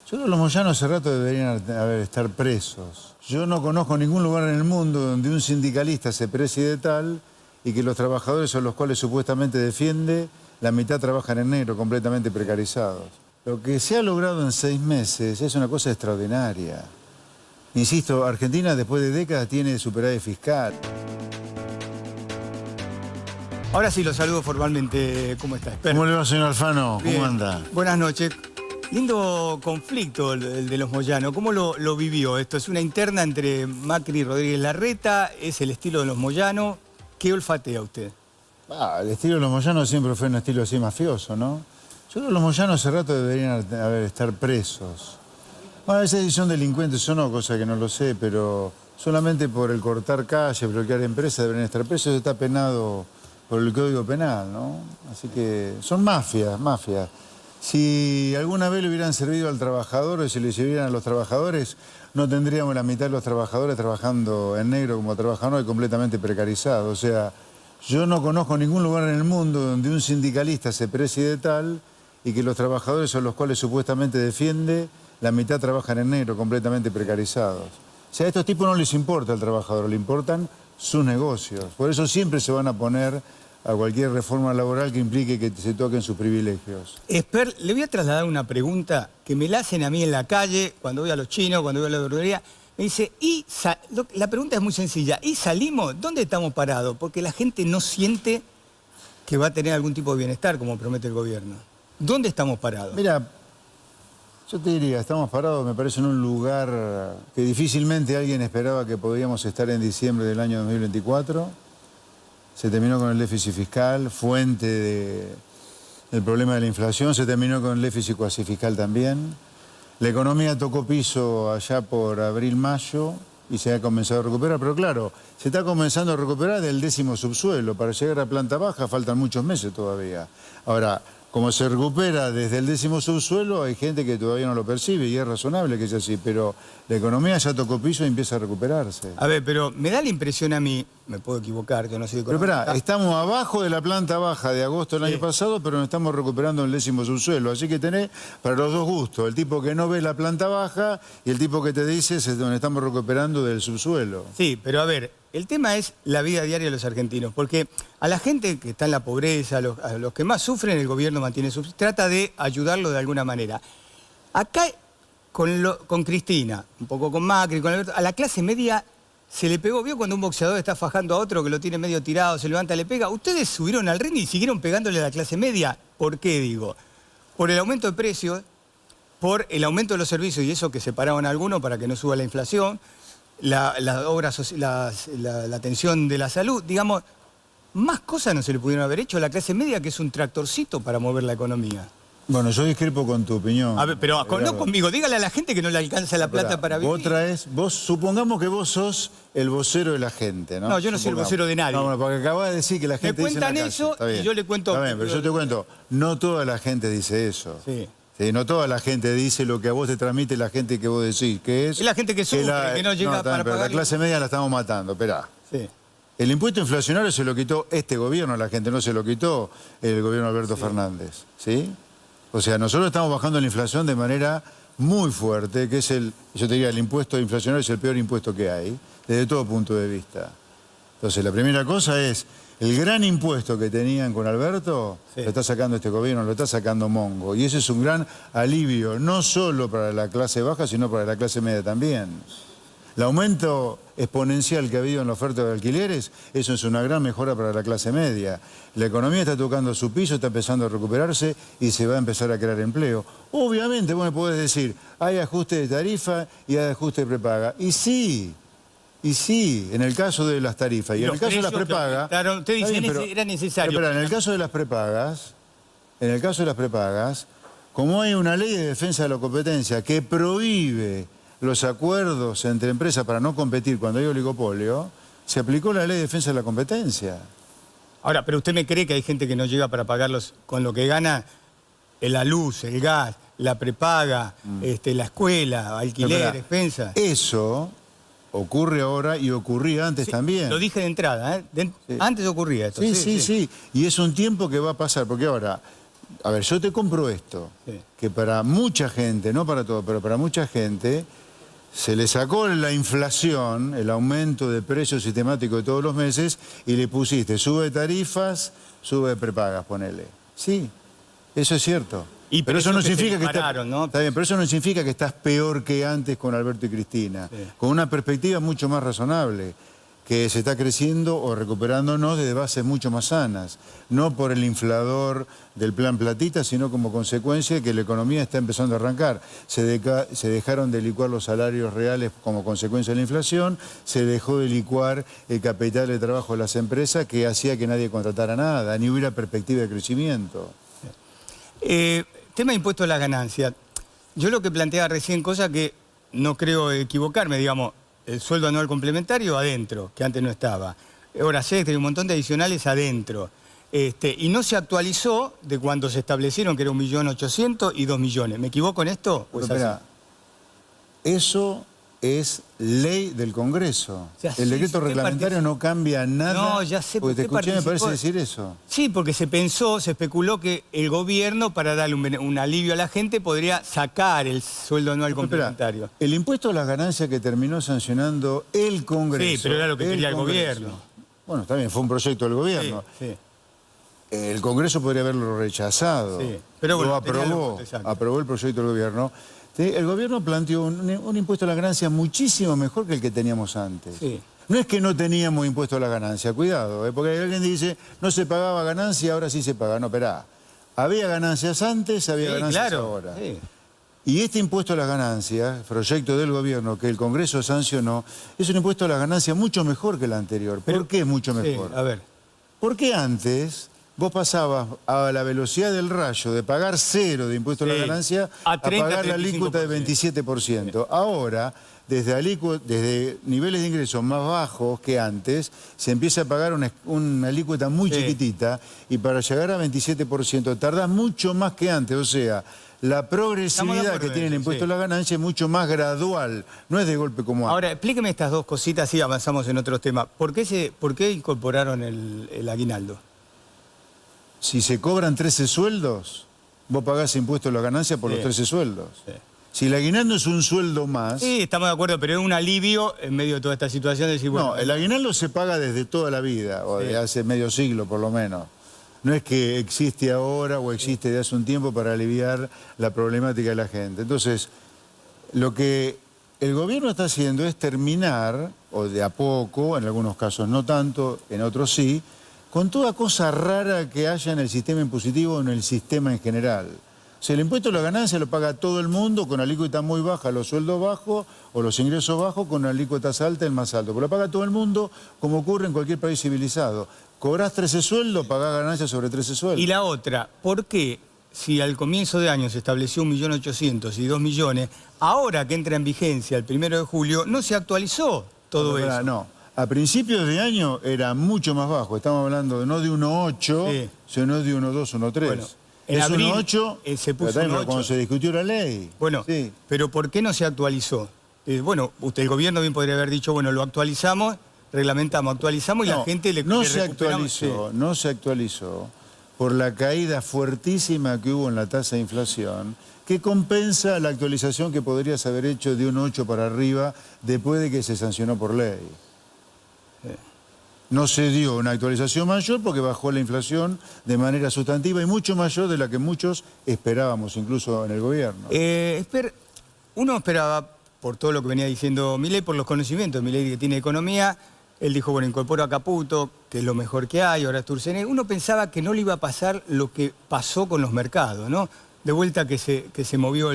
Yo creo que los moyanos hace rato deberían estar presos. Yo no conozco ningún lugar en el mundo donde un sindicalista se precie de tal y que los trabajadores a los cuales supuestamente defiende, la mitad trabajan en negro, completamente precarizados. Lo que se ha logrado en 6 meses es una cosa extraordinaria. Insisto, Argentina después de décadas tiene superávit fiscal. Ahora sí lo saludo formalmente. ¿Cómo está? ¿Cómo le va, señor Alfano? Bien. ¿Cómo anda? Buenas noches. Lindo conflicto el de los Moyano. ¿Cómo lo vivió? Esto es una interna entre Macri y Rodríguez Larreta. ¿Es el estilo de los Moyano? ¿Qué olfatea usted? El estilo de los moyanos siempre fue un estilo así mafioso, ¿no? Yo creo que los moyanos hace rato deberían estar presos. Bueno, a veces si son delincuentes o no, cosa que no lo sé, pero solamente por el cortar calle, bloquear empresas, deberían estar presos. Eso está penado por el Código Penal, ¿no? Así que son mafias. Si alguna vez le hubieran servido al trabajador o si le sirvieran a los trabajadores, no tendríamos la mitad de los trabajadores trabajando en negro como trabajan hoy, completamente precarizados. O sea, yo no conozco ningún lugar en el mundo donde un sindicalista se precie de tal y que los trabajadores a los cuales supuestamente defiende, la mitad trabajan en negro, completamente precarizados. O sea, a estos tipos no les importa el trabajador, le importan sus negocios. Por eso siempre se van a poner a cualquier reforma laboral que implique que se toquen sus privilegios. Esper, le voy a trasladar una pregunta que me la hacen a mí en la calle, cuando voy a los chinos, cuando voy a la verdulería. Me dice, la pregunta es muy sencilla. ¿Y salimos? ¿Dónde estamos parados? Porque la gente no siente que va a tener algún tipo de bienestar, como promete el gobierno. ¿Dónde estamos parados? Mira, yo te diría, estamos parados, me parece, en un lugar que difícilmente alguien esperaba que podíamos estar en diciembre del año 2024. Se terminó con el déficit fiscal, fuente del problema de la inflación. Se terminó con el déficit cuasi fiscal también. La economía tocó piso allá por abril-mayo y se ha comenzado a recuperar. Pero claro, se está comenzando a recuperar del 10º subsuelo. Para llegar a planta baja faltan muchos meses todavía. Ahora, como se recupera desde el 10º subsuelo, hay gente que todavía no lo percibe y es razonable que sea así, pero la economía ya tocó piso y empieza a recuperarse. A ver, pero me da la impresión a mí, me puedo equivocar, yo no soy economista. Pero espera, estamos abajo de la planta baja de agosto del año pasado, pero nos estamos recuperando en el 10º subsuelo. Así que tenés para los dos gustos, el tipo que no ve la planta baja y el tipo que te dice es donde estamos recuperando del subsuelo. Sí, pero a ver, el tema es la vida diaria de los argentinos, porque a la gente que está en la pobreza, a los que más sufren, el gobierno mantiene trata de ayudarlo de alguna manera. Acá, con Cristina, un poco con Macri, con Alberto, a la clase media se le pegó. ¿Vio cuando un boxeador está fajando a otro que lo tiene medio tirado, se levanta, le pega? Ustedes subieron al ring y siguieron pegándole a la clase media. ¿Por qué, digo? Por el aumento de precios, por el aumento de los servicios y eso que separaron a algunos para que no suba la inflación, la atención de la salud, digamos, más cosas no se le pudieron haber hecho a la clase media, que es un tractorcito para mover la economía. Bueno, yo discrepo con tu opinión. A ver, pero no conmigo, dígale a la gente que no le alcanza la plata para vivir. Supongamos que vos sos el vocero de la gente, ¿no? No, yo no soy el vocero de nadie. No, bueno, porque acabas de decir que la gente dice en la calle. Me cuentan eso y yo le cuento... Está bien, pero yo te cuento, no toda la gente dice eso. Sí. Sí, no toda la gente dice lo que a vos te transmite la gente que vos decís, que es... Es la gente que sufre, que no llega para pero pagar... la clase media la estamos matando, esperá. Sí. El impuesto inflacionario se lo quitó este gobierno, la gente no se lo quitó el gobierno de Alberto Fernández, ¿sí? O sea, nosotros estamos bajando la inflación de manera muy fuerte, que es yo te diría, el impuesto inflacionario es el peor impuesto que hay, desde todo punto de vista. Entonces, la primera cosa es, el gran impuesto que tenían con Alberto, lo está sacando este gobierno, lo está sacando Mongo. Y ese es un gran alivio, no solo para la clase baja, sino para la clase media también. El aumento exponencial que ha habido en la oferta de alquileres, eso es una gran mejora para la clase media. La economía está tocando su piso, está empezando a recuperarse y se va a empezar a crear empleo. Obviamente, vos me podés decir, hay ajuste de tarifa y hay ajuste de prepaga. Y sí, en el caso de las tarifas y en el caso de las prepagas... Claro, usted dice que era necesario. Pero en el caso de las prepagas, como hay una ley de defensa de la competencia que prohíbe los acuerdos entre empresas para no competir cuando hay oligopolio, se aplicó la ley de defensa de la competencia. Ahora, ¿pero usted me cree que hay gente que no llega para pagarlos con lo que gana la luz, el gas, la prepaga, la escuela, alquiler, expensas? Eso ocurre ahora y ocurría antes también. Lo dije de entrada, ¿eh? Antes ocurría esto. Sí. Y es un tiempo que va a pasar, porque ahora A ver, yo te compro esto, Sí. que para mucha gente, no para todo, pero para mucha gente, se le sacó la inflación, el aumento de precios sistemático de todos los meses, y le pusiste sube tarifas, sube prepagas, ponele. Sí, eso es cierto. Y pero eso no significa que dispararon, ¿no? está bien, pero eso no significa que estás peor que antes con Alberto y Cristina, Sí. con una perspectiva mucho más razonable, que se está creciendo o recuperándonos desde bases mucho más sanas, no por el inflador del plan Platita, sino como consecuencia de que la economía está empezando a arrancar. Se dejaron de licuar los salarios reales como consecuencia de la inflación, se dejó de licuar el capital de trabajo de las empresas que hacía que nadie contratara nada, ni hubiera perspectiva de crecimiento. Tema impuesto a la ganancia. Yo lo que planteaba recién, cosa que no creo equivocarme, digamos, el sueldo anual complementario adentro, que antes no estaba. Horas extra y un montón de adicionales adentro. Y no se actualizó de cuando se establecieron, que era 1.800.000 y 2 millones. ¿Me equivoco en esto? Pero espera, eso es ley del Congreso. Ya sé, El decreto ¿por qué reglamentario no cambia nada. No, ya sé, porque te ¿por qué escuché, me parece participó? decir eso. Sí, porque se pensó, se especuló que el gobierno, para darle un alivio a la gente, podría sacar el sueldo anual Espera, complementario. el impuesto a las ganancias que terminó sancionando el Congreso. Sí, pero era lo que quería el Congreso. gobierno. Bueno, está bien, fue un proyecto del gobierno. Sí, sí. El Congreso podría haberlo rechazado. Sí, pero bueno, lo tenía aprobó, exacto. aprobó el proyecto del gobierno. Sí, el gobierno planteó un impuesto a la ganancia muchísimo mejor que el que teníamos antes. Sí. No es que no teníamos impuesto a la ganancia, cuidado, porque alguien dice, no se pagaba ganancia, ahora sí se paga. No, esperá. Había ganancias antes, había Sí, ganancias claro, ahora. sí. Y este impuesto a las ganancias, proyecto del gobierno que el Congreso sancionó, es un impuesto a las ganancias mucho mejor que el anterior. ¿Por qué es mucho Sí, mejor? a ver. Porque antes vos pasabas a la velocidad del rayo de pagar 0 de impuesto a la Sí. ganancia A a 30, pagar la alícuota de 27%. Ahora, desde niveles de ingresos más bajos que antes, se empieza a pagar una alícuota muy Sí. chiquitita y para llegar a 27% tardás mucho más que antes. O sea, la Estamos de progresividad acuerdo que en tiene el eso, impuesto sí. a la ganancia es mucho más gradual, no es de golpe como antes. Ahora, explíqueme estas dos cositas y avanzamos en otros temas. ¿Por qué incorporaron el aguinaldo? Si se cobran 13 sueldos, vos pagás impuesto a la ganancia por Sí. los 13 sueldos. Sí. Si el aguinaldo es un sueldo más... Sí, estamos de acuerdo, pero es un alivio en medio de toda esta situación de decir, bueno, No, el aguinaldo se paga desde toda la vida, o Sí. de hace medio siglo por lo menos. No es que existe ahora o existe de hace un tiempo para aliviar la problemática de la gente. Entonces, lo que el gobierno está haciendo es terminar, o de a poco, en algunos casos no tanto, en otros sí, con toda cosa rara que haya en el sistema impositivo o en el sistema en general. O sea, el impuesto a la ganancia lo paga todo el mundo con alícuota muy baja, los sueldos bajos o los ingresos bajos con alícuotas altas, el más alto. Pero lo paga todo el mundo como ocurre en cualquier país civilizado. Cobrás 13 sueldos, pagás ganancias sobre 13 sueldos. y la otra, ¿por qué si al comienzo de año se estableció 1.800.000 y 2 millones, ahora que entra en vigencia el 1 de julio, no se actualizó todo eso? No, a principios de año era mucho más bajo. Estamos hablando no de 1,8, Sí. sino de 1,2, 1,3. Bueno, en es abril, 1,8, se puso pero también 1,8. cuando se discutió la ley. Bueno, Sí. pero ¿por qué no se actualizó? Bueno, el gobierno bien podría haber dicho, bueno, lo actualizamos, reglamentamos, actualizamos y la gente le no le se recuperamos. actualizó, no se actualizó por la caída fuertísima que hubo en la tasa de inflación, que compensa la actualización que podrías haber hecho de un 8 para arriba después de que se sancionó por ley. No se dio una actualización mayor porque bajó la inflación de manera sustantiva y mucho mayor de la que muchos esperábamos, incluso en el gobierno. Uno esperaba, por todo lo que venía diciendo Milei, por los conocimientos de Milei que tiene economía, él dijo, bueno, incorporo a Caputo, que es lo mejor que hay, ahora Sturzenegger. Uno pensaba que no le iba a pasar lo que pasó con los mercados, ¿no? De vuelta que se movió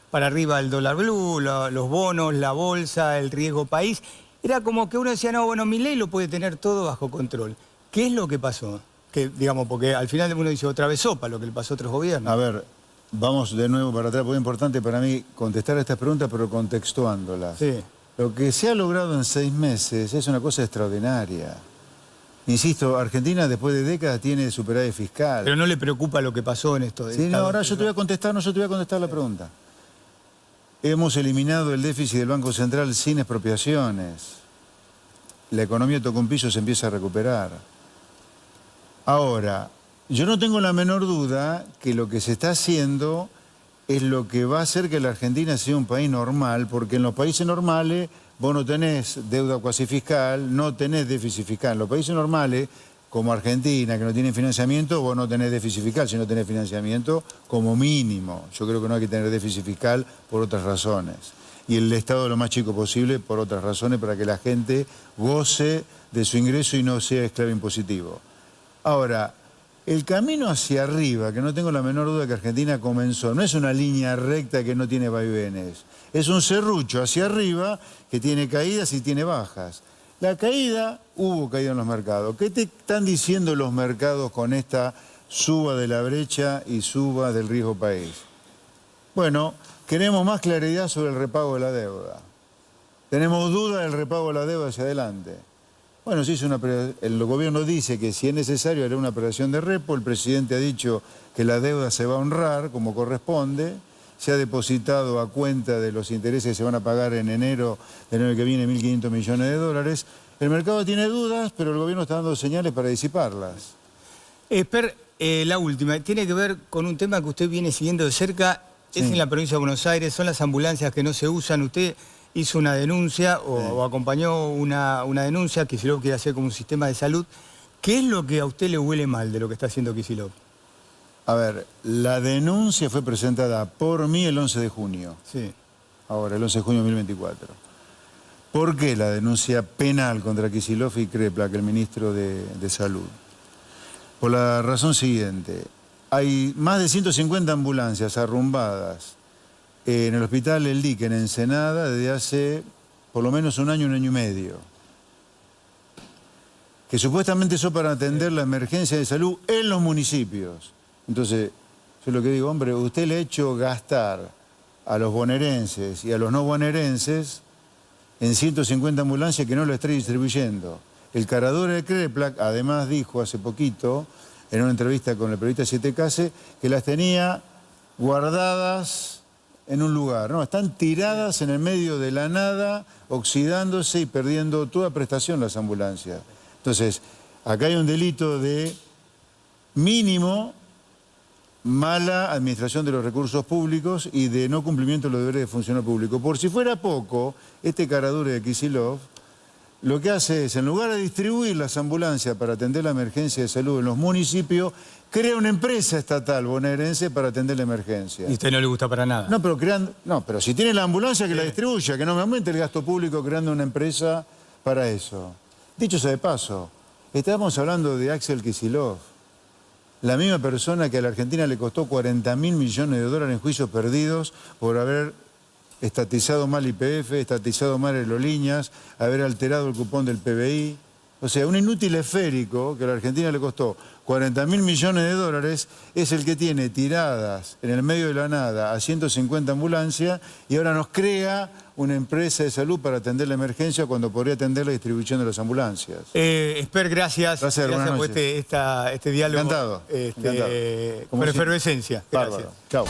para arriba el dólar blue, los bonos, la bolsa, el riesgo país. Era como que uno decía, no, bueno, Milei lo puede tener todo bajo control. ¿Qué es lo que pasó? Que, digamos, porque al final uno dice otra vez sopa lo que le pasó a otros gobiernos. A ver, vamos de nuevo para atrás, porque es importante para mí contestar a estas preguntas, pero contextuándolas. Sí. Lo que se ha logrado en 6 meses es una cosa extraordinaria. Insisto, Argentina después de décadas tiene superávit fiscal. Pero no le preocupa lo que pasó en esto. Sí, no, ahora yo te voy a contestar, no, yo te voy a contestar la pregunta. Hemos eliminado el déficit del Banco Central sin expropiaciones. La economía tocó un piso, se empieza a recuperar. Ahora, Yo no tengo la menor duda que lo que se está haciendo es lo que va a hacer que la Argentina sea un país normal, porque en los países normales vos no tenés deuda cuasi fiscal, no tenés déficit fiscal. En los países normales, como Argentina, que no tienen financiamiento, vos no tenés déficit fiscal, sino tenés financiamiento como mínimo. Yo creo que no hay que tener déficit fiscal por otras razones. Y el Estado lo más chico posible por otras razones, para que la gente goce de su ingreso y no sea esclavo impositivo. Ahora, el camino hacia arriba, que no tengo la menor duda que Argentina comenzó, no es una línea recta que no tiene vaivenes. Es un serrucho hacia arriba que tiene caídas y tiene bajas. La caída, hubo caída en los mercados. ¿Qué te están diciendo los mercados con esta suba de la brecha y suba del riesgo país? Bueno, queremos más claridad sobre el repago de la deuda. Tenemos duda del repago de la deuda hacia adelante. Bueno, el gobierno dice que si es necesario hará una operación de repo. El presidente ha dicho que la deuda se va a honrar como corresponde. Se ha depositado a cuenta de los intereses que se van a pagar en enero del año que viene 1.500 millones de dólares. El mercado tiene dudas, pero el gobierno está dando señales para disiparlas. Esper, la última, tiene que ver con un tema que usted viene siguiendo de cerca. Sí. Es en la provincia de Buenos Aires, son las ambulancias que no se usan. Usted hizo una denuncia o acompañó una denuncia, Kicillof quiere hacer como un sistema de salud. ¿Qué es lo que a usted le huele mal de lo que está haciendo Kicillof? A ver, la denuncia fue presentada por mí el 11 de junio. Sí. Ahora, el 11 de junio de 2024. ¿Por qué la denuncia penal contra Kicillof y Kreplak, el ministro de Salud? Por la razón siguiente. Hay más de 150 ambulancias arrumbadas en el hospital El Dique, en Ensenada, desde hace por lo menos un año y medio. Que supuestamente son para atender la emergencia de salud en los municipios. Entonces, yo lo que digo, hombre, usted le ha hecho gastar a los bonaerenses y a los no bonaerenses en 150 ambulancias que no lo está distribuyendo. El caradura de Kreplak, además, dijo hace poquito, en una entrevista con el periodista 7Case, que las tenía guardadas en un lugar. No, están tiradas en el medio de la nada, oxidándose y perdiendo toda prestación las ambulancias. Entonces, acá hay un delito de mínimo mala administración de los recursos públicos y de no cumplimiento de los deberes de funcionario público. Por si fuera poco, este caradura de Kicillof lo que hace es, en lugar de distribuir las ambulancias para atender la emergencia de salud en los municipios, crea una empresa estatal bonaerense para atender la emergencia. ¿Y a usted no le gusta para nada? No, pero si tiene la ambulancia, que la distribuya, que no me aumente el gasto público creando una empresa para eso. Dicho sea de paso, estábamos hablando de Axel Kicillof, la misma persona que a la Argentina le costó 40.000 millones de dólares en juicios perdidos por haber estatizado mal YPF, estatizado mal aerolíneas, haber alterado el cupón del PBI. O sea, un inútil esférico que a la Argentina le costó 40.000 millones de dólares es el que tiene tiradas en el medio de la nada a 150 ambulancias y ahora nos crea una empresa de salud para atender la emergencia cuando podría atender la distribución de las ambulancias. Esper, gracias. Placer, gracias por este diálogo. Encantado. Con efervescencia. Gracias. Bárbaro. Chao.